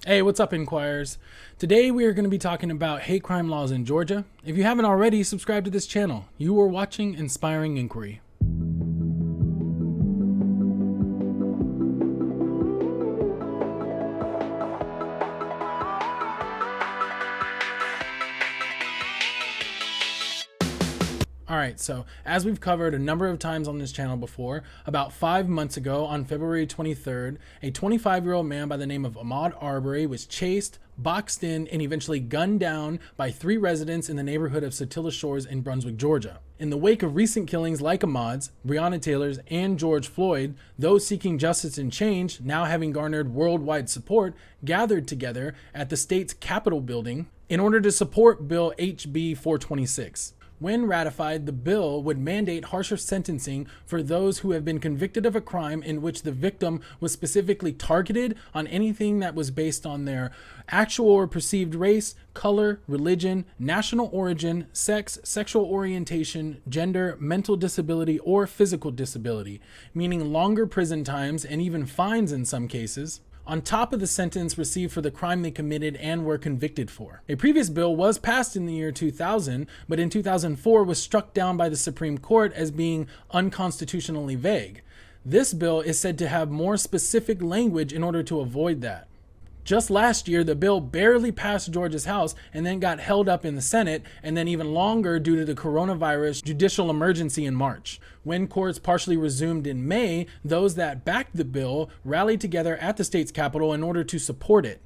Hey, what's up, Inquirers? Today we are going to be talking about hate crime laws in Georgia. If you haven't already, subscribe to this channel. You are watching Inspiring Inquiry. Alright, so as we've covered a number of times on this channel before, about 5 months ago on February 23rd, a 25-year-old man by the name of Ahmaud Arbery was chased, boxed in, and eventually gunned down by 3 residents in the neighborhood of Satilla Shores in Brunswick, Georgia. In the wake of recent killings like Ahmaud's, Breonna Taylor's, and George Floyd, those seeking justice and change, now having garnered worldwide support, gathered together at the state's Capitol building in order to support Bill-HB426. When ratified, the bill would mandate harsher sentencing for those who have been convicted of a crime in which the victim was specifically targeted on anything that was based on their actual or perceived race, color, religion, national origin, sex, sexual orientation, gender, mental disability, or physical disability, meaning longer prison times and even fines in some cases, on top of the sentence received for the crime they committed and were convicted for. A previous bill was passed in the year 2000, but in 2004 was struck down by the Supreme Court as being unconstitutionally vague. This bill is said to have more specific language in order to avoid that. Just last year, the bill barely passed Georgia's House and then got held up in the Senate, and then even longer due to the coronavirus judicial emergency in March. When courts partially resumed in May, those that backed the bill rallied together at the state's capital in order to support it.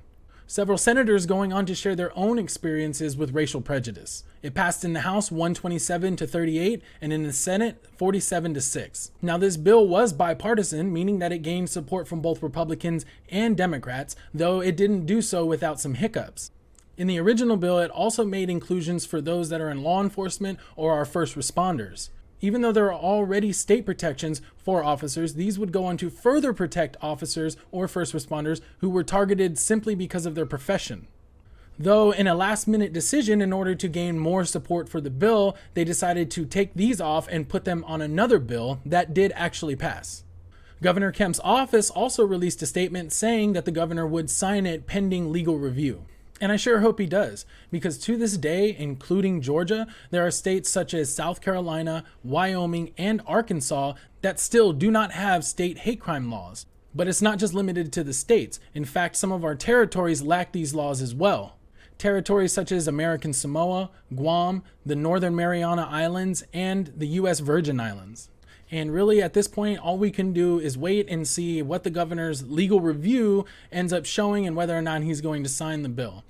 Several senators going on to share their own experiences with racial prejudice. It passed in the House 127-38 and in the Senate 47-6. Now, this bill was bipartisan, meaning that it gained support from both Republicans and Democrats, though it didn't do so without some hiccups. In the original bill, it also made inclusions for those that are in law enforcement or are first responders. Even though there are already state protections for officers, these would go on to further protect officers or first responders who were targeted simply because of their profession. Though in a last-minute decision in order to gain more support for the bill, they decided to take these off and put them on another bill that did actually pass. Governor Kemp's office also released a statement saying that the governor would sign it pending legal review. And I sure hope he does, because to this day, including Georgia, there are states such as South Carolina, Wyoming, and Arkansas that still do not have state hate crime laws. But it's not just limited to the states. In fact, some of our territories lack these laws as well. Territories such as American Samoa, Guam, the Northern Mariana Islands, and the U.S. Virgin Islands. And really, at this point, all we can do is wait and see what the governor's legal review ends up showing and whether or not he's going to sign the bill.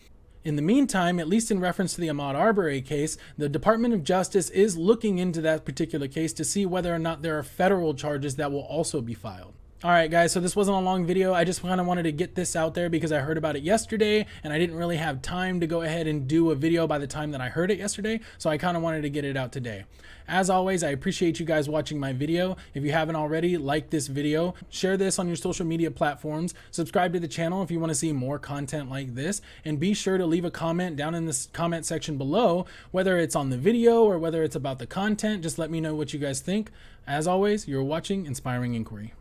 In the meantime, at least in reference to the Ahmaud Arbery case, the Department of Justice is looking into that particular case to see whether or not there are federal charges that will also be filed. Alright guys, so this wasn't a long video. I just kind of wanted to get this out there because I heard about it yesterday and I didn't really have time to go ahead and do a video by the time that I heard it yesterday, so I kind of wanted to get it out today. As always, I appreciate you guys watching my video. If you haven't already, like this video, share this on your social media platforms, subscribe to the channel if you want to see more content like this, and be sure to leave a comment down in this comment section below, whether it's on the video or whether it's about the content. Just let me know what you guys think. As always, you're watching Inspiring Inquiry.